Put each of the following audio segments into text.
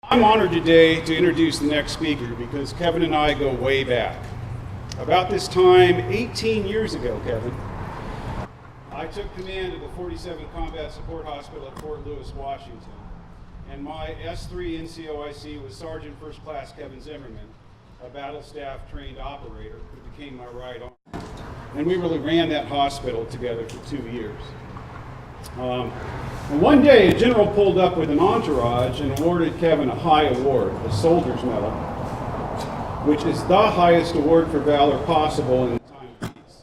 I'm honored today to introduce the next speaker because Kevin and I go way back. About this time, 18 years ago, Kevin, I took command of the 47th Combat Support Hospital at Fort Lewis, Washington, and my S3 NCOIC was Sergeant First Class Kevin Zimmerman, a battle staff trained operator who became my right arm. And we really ran that hospital together for 2 years. And one day, a general pulled up with an entourage and awarded Kevin a high award, the Soldier's Medal, which is the highest award for valor possible in the time of peace.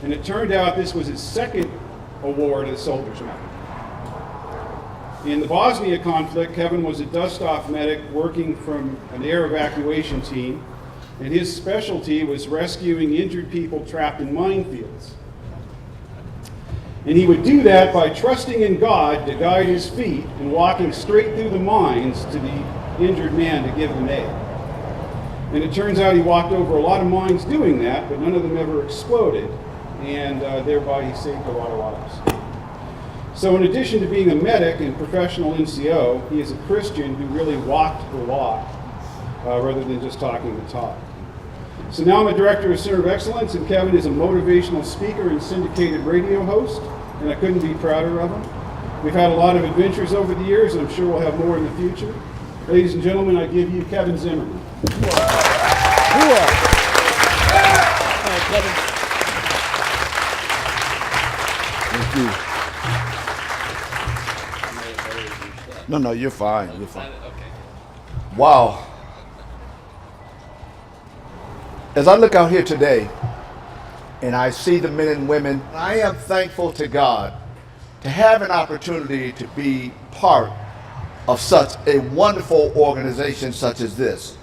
And it turned out this was his second award as Soldier's Medal. In the Bosnia conflict, Kevin was a dust-off medic working from an air evacuation team, and his specialty was rescuing injured people trapped in minefields. And he would do that by trusting in God to guide his feet and walking straight through the mines to the injured man to give him aid. And it turns out he walked over a lot of mines doing that, but none of them ever exploded, and thereby he saved a lot of lives. So in addition to being a medic and professional NCO, he is a Christian who really walked the walk rather than just talking the talk. So now I'm a director of Center of Excellence, and Kevin is a motivational speaker and syndicated radio host, and I couldn't be prouder of him. We've had a lot of adventures over the years, and I'm sure we'll have more in the future. Ladies and gentlemen, I give you Kevin Zimmerman. Thank you. No, you're fine. You're fine. Wow. As I look out here today and I see the men and women, I am thankful to God to have an opportunity to be part of such a wonderful organization such as this.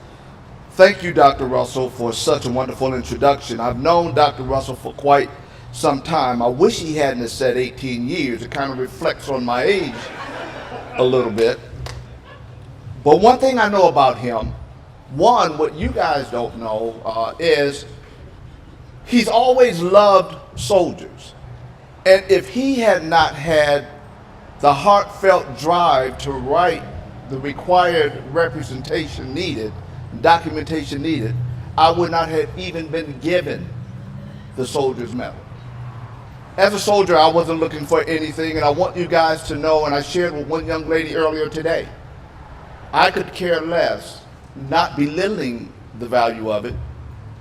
Thank you, Dr. Russell, for such a wonderful introduction. I've known Dr. Russell for quite some time. I wish he hadn't said 18 years. It kind of reflects on my age a little bit. But one thing I know about him, one, what you guys don't know is he's always loved soldiers. And if he had not had the heartfelt drive to write the required representation needed, documentation needed, I would not have even been given the Soldier's Medal. As a soldier, I wasn't looking for anything, and I want you guys to know, and I shared with one young lady earlier today, I could care less, not belittling the value of it,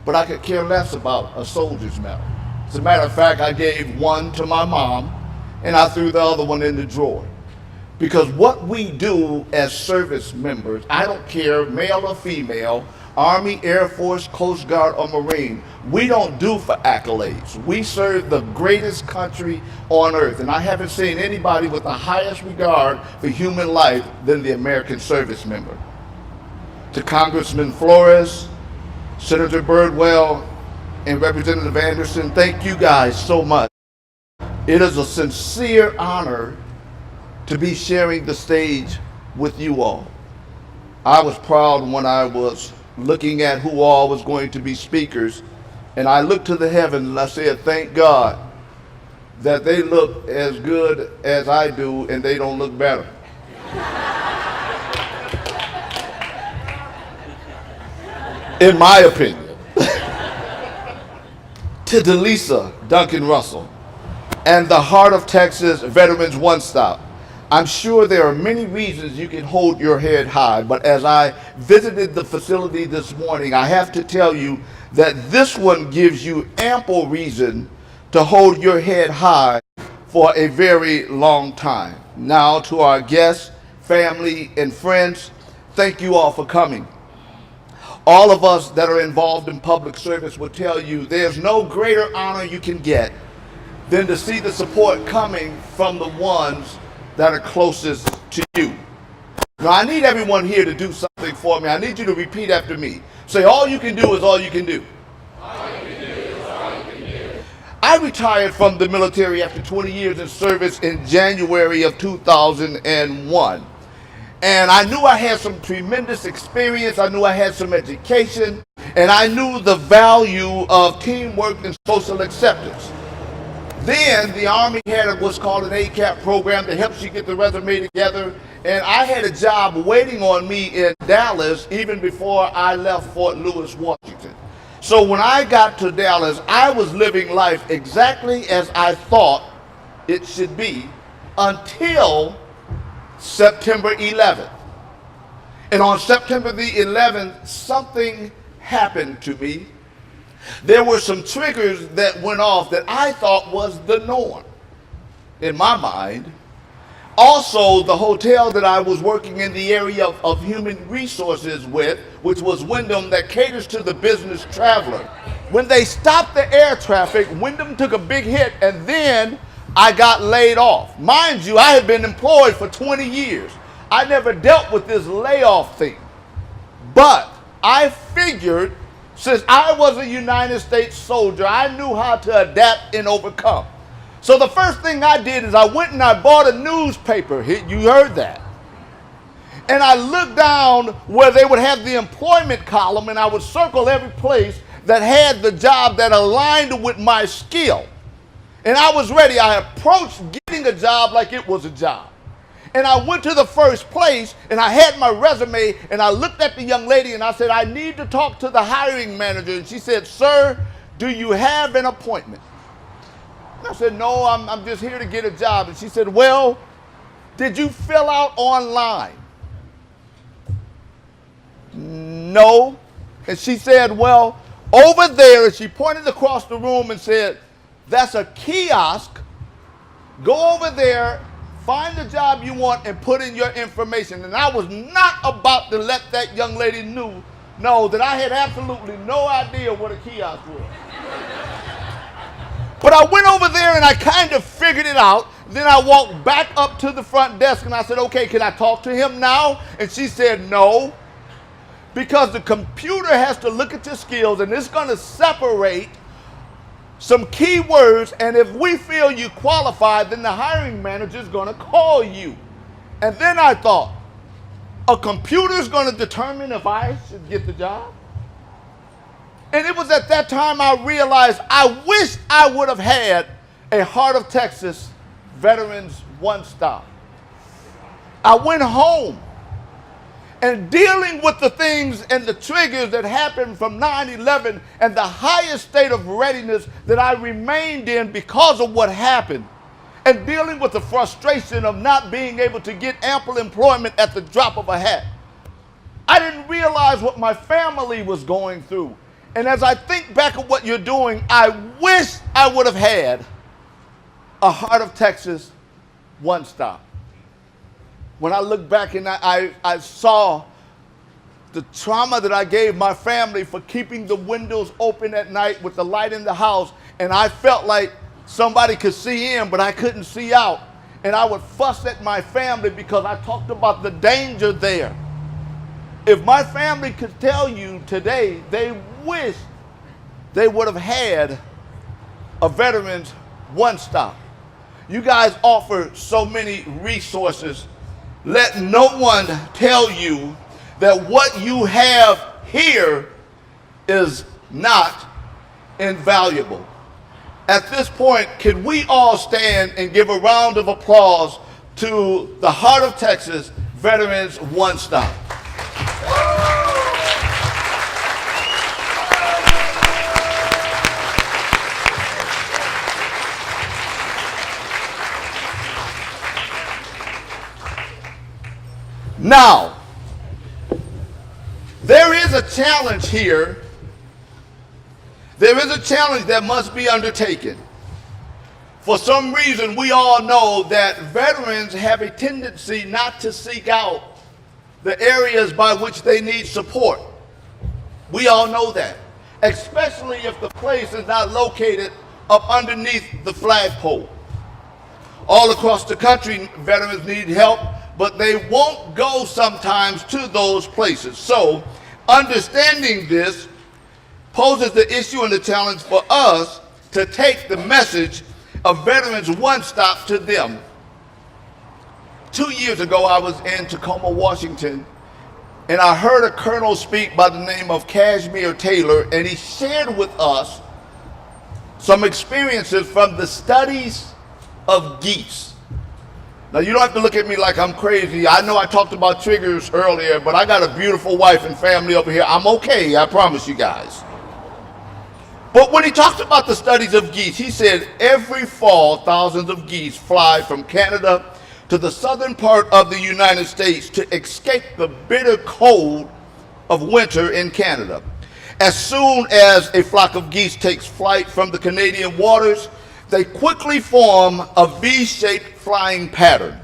but I could care less about a Soldier's Medal. As a matter of fact, I gave one to my mom, and I threw the other one in the drawer. Because what we do as service members, I don't care, male or female, Army, Air Force, Coast Guard, or Marine, we don't do for accolades. We serve the greatest country on earth, and I haven't seen anybody with the highest regard for human life than the American service member. To Congressman Flores, Senator Birdwell, and Representative Anderson, thank you guys so much. It is a sincere honor to be sharing the stage with you all. I was proud when I was looking at who all was going to be speakers, and I looked to the heavens and I said, thank God that they look as good as I do and they don't look better. In my opinion. To Delisa Duncan Russell and the Heart of Texas Veterans One Stop, I'm sure there are many reasons you can hold your head high, but as I visited the facility this morning, I have to tell you that this one gives you ample reason to hold your head high for a very long time. Now to our guests, family, and friends, thank you all for coming. All of us that are involved in public service will tell you there's no greater honor you can get than to see the support coming from the ones that are closest to you. Now I need everyone here to do something for me. I need you to repeat after me. Say, all you can do is all you can do. All you can do is all you can do. I retired from the military after 20 years in service in January of 2001. And I knew I had some tremendous experience. I knew I had some education. And I knew the value of teamwork and social acceptance. Then the Army had what's called an ACAP program that helps you get the resume together And I had a job waiting on me in Dallas even before I left Fort Lewis, Washington. So when I got to Dallas, I was living life exactly as I thought it should be until September 11th. And on September the 11th, something happened to me. There were some triggers that went off that I thought was the norm in my mind. Also, the hotel that I was working in the area of human resources with, which was Wyndham, that caters to the business traveler. When they stopped the air traffic, Wyndham took a big hit, and then I got laid off. Mind you, I had been employed for 20 years. I never dealt with this layoff thing. But I figured, since I was a United States soldier, I knew how to adapt and overcome. So the first thing I did is I went and I bought a newspaper. You heard that. And I looked down where they would have the employment column, and I would circle every place that had the job that aligned with my skill. And I was ready. I approached getting a job like it was a job. And I went to the first place, and I had my resume, and I looked at the young lady, and I said, I need to talk to the hiring manager. And she said, sir, do you have an appointment? And I said, no, I'm just here to get a job. And she said, well, did you fill out online? No. And she said, well, over there, and she pointed across the room and said, that's a kiosk. Go over there, find the job you want, and put in your information. And I was not about to let that young lady know that I had absolutely no idea what a kiosk was. But I went over there and I kind of figured it out. Then I walked back up to the front desk and I said, okay, can I talk to him now? And she said, no, because the computer has to look at your skills and it's going to separate some key words. And if we feel you qualified, then the hiring manager is going to call you. And then I thought, a computer is going to determine if I should get the job? And it was at that time I realized I wish I would have had a Heart of Texas Veterans One Stop. I went home, and dealing with the things and the triggers that happened from 9/11 and the highest state of readiness that I remained in because of what happened, and dealing with the frustration of not being able to get ample employment at the drop of a hat. I didn't realize what my family was going through. And as I think back at what you're doing, I wish I would have had a Heart of Texas One Stop. When I look back and I saw the trauma that I gave my family for keeping the windows open at night with the light in the house, and I felt like somebody could see in, but I couldn't see out. And I would fuss at my family because I talked about the danger there. If my family could tell you today, they wish they would have had a Veterans One Stop. You guys offer so many resources. Let no one tell you that what you have here is not invaluable. At this point, can we all stand and give a round of applause to the Heart of Texas Veterans One Stop? Now, there is a challenge here. There is a challenge that must be undertaken. For some reason, we all know that veterans have a tendency not to seek out the areas by which they need support. We all know that, especially if the place is not located up underneath the flagpole. All across the country, veterans need help, but they won't go sometimes to those places. So, understanding this poses the issue and the challenge for us to take the message of Veterans One Stop to them. 2 years ago, I was in Tacoma, Washington, and I heard a colonel speak by the name of Kashmir Taylor, and he shared with us some experiences from the studies of geese. Now, you don't have to look at me like I'm crazy. I know I talked about triggers earlier, but I got a beautiful wife and family over here. I'm okay, I promise you guys. But when he talked about the studies of geese, he said every fall, thousands of geese fly from Canada to the southern part of the United States to escape the bitter cold of winter in Canada. As soon as a flock of geese takes flight from the Canadian waters, they quickly form a V-shaped flying pattern,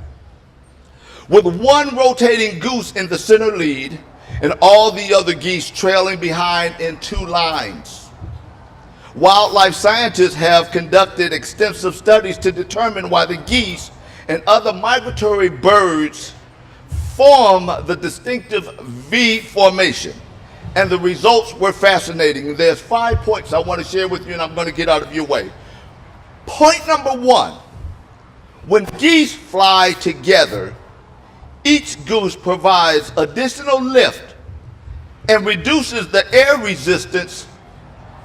with one rotating goose in the center lead and all the other geese trailing behind in two lines. Wildlife scientists have conducted extensive studies to determine why the geese and other migratory birds form the distinctive V formation, and the results were fascinating. There's 5 points I want to share with you, and I'm going to get out of your way. Point number one, when geese fly together, each goose provides additional lift and reduces the air resistance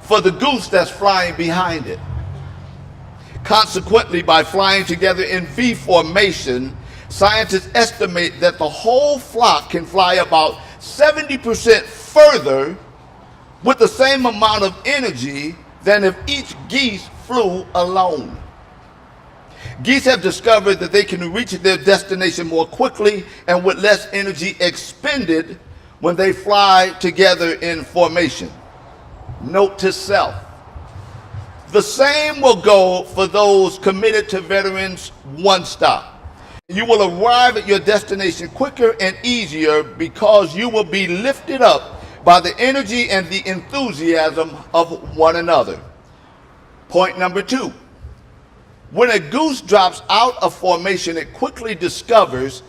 for the goose that's flying behind it. Consequently, by flying together in V formation, scientists estimate that the whole flock can fly about 70% further with the same amount of energy than if each geese flew alone. Geese have discovered that they can reach their destination more quickly and with less energy expended when they fly together in formation. Note to self: the same will go for those committed to Veterans One Stop. You will arrive at your destination quicker and easier because you will be lifted up by the energy and the enthusiasm of one another. Point number two, when a goose drops out of formation, it quickly discovers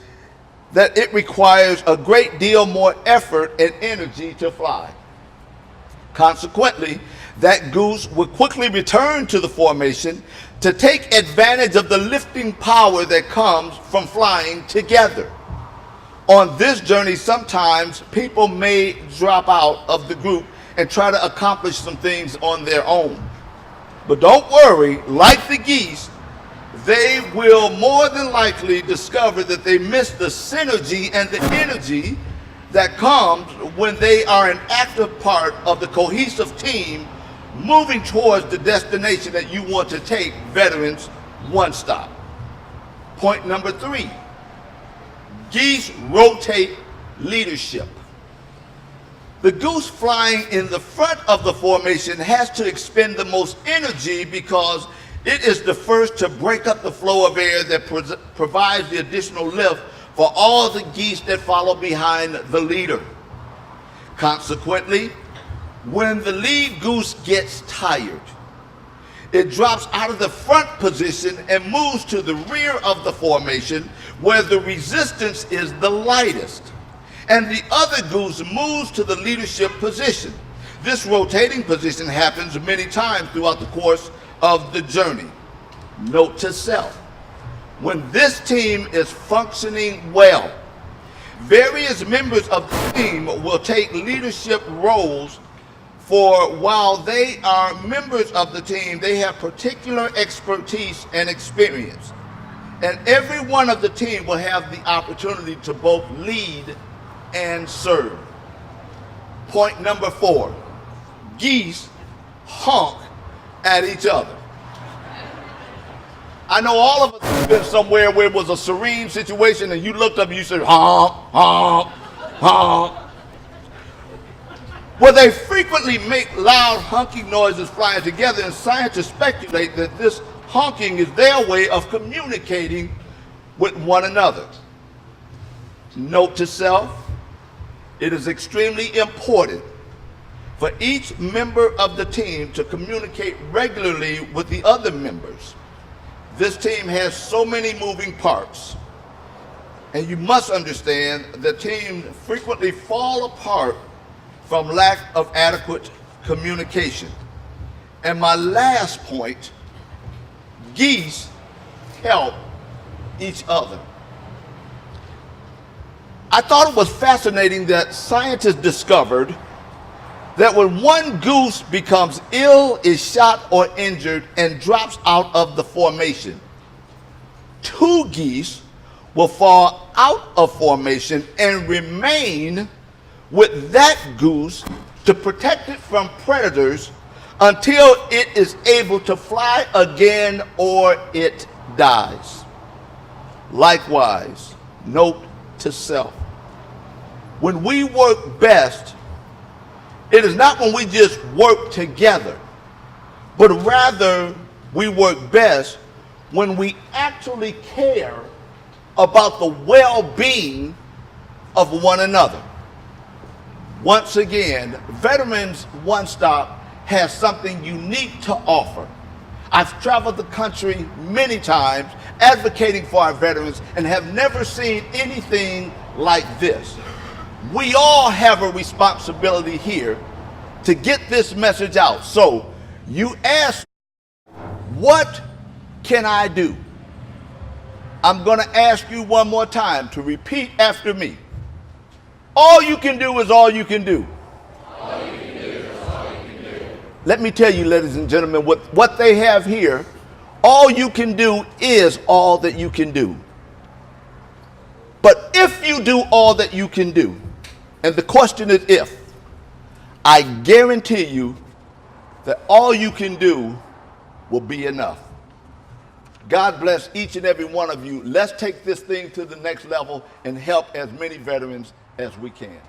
that it requires a great deal more effort and energy to fly. Consequently, that goose will quickly return to the formation to take advantage of the lifting power that comes from flying together. On this journey, sometimes people may drop out of the group and try to accomplish some things on their own. But don't worry, like the geese, they will more than likely discover that they missed the synergy and the energy that comes when they are an active part of the cohesive team moving towards the destination that you want to take, Veterans One Stop. Point number three, geese rotate leadership. The goose flying in the front of the formation has to expend the most energy because it is the first to break up the flow of air that provides the additional lift for all the geese that follow behind the leader. Consequently, when the lead goose gets tired, it drops out of the front position and moves to the rear of the formation where the resistance is the lightest, and the other goose moves to the leadership position. This rotating position happens many times throughout the course of the journey. Note to self: when this team is functioning well, various members of the team will take leadership roles, for while they are members of the team, they have particular expertise and experience. And every one of the team will have the opportunity to both lead and serve. Point number four, geese honk at each other. I know all of us have been somewhere where it was a serene situation and you looked up and you said, honk, honk, honk. Well, they frequently make loud honking noises flying together, and scientists speculate that this honking is their way of communicating with one another. Note to self: it is extremely important for each member of the team to communicate regularly with the other members. This team has so many moving parts, and you must understand that teams frequently fall apart from lack of adequate communication. And my last point, geese help each other. I thought it was fascinating that scientists discovered that when one goose becomes ill, is shot or injured, and drops out of the formation, two geese will fall out of formation and remain with that goose to protect it from predators until it is able to fly again or it dies. Likewise, note to self. When we work best, it is not when we just work together, but rather we work best when we actually care about the well-being of one another. Once again, Veterans One Stop has something unique to offer. I've traveled the country many times advocating for our veterans and have never seen anything like this. We all have a responsibility here to get this message out. So you ask, what can I do? I'm going to ask you one more time to repeat after me. All you can do is all you can do. All you can do is all you can do. Let me tell you, ladies and gentlemen, what they have here, all you can do is all that you can do. But if you do all that you can do, and the question is if, I guarantee you that all you can do will be enough. God bless each and every one of you. Let's take this thing to the next level and help as many veterans as we can.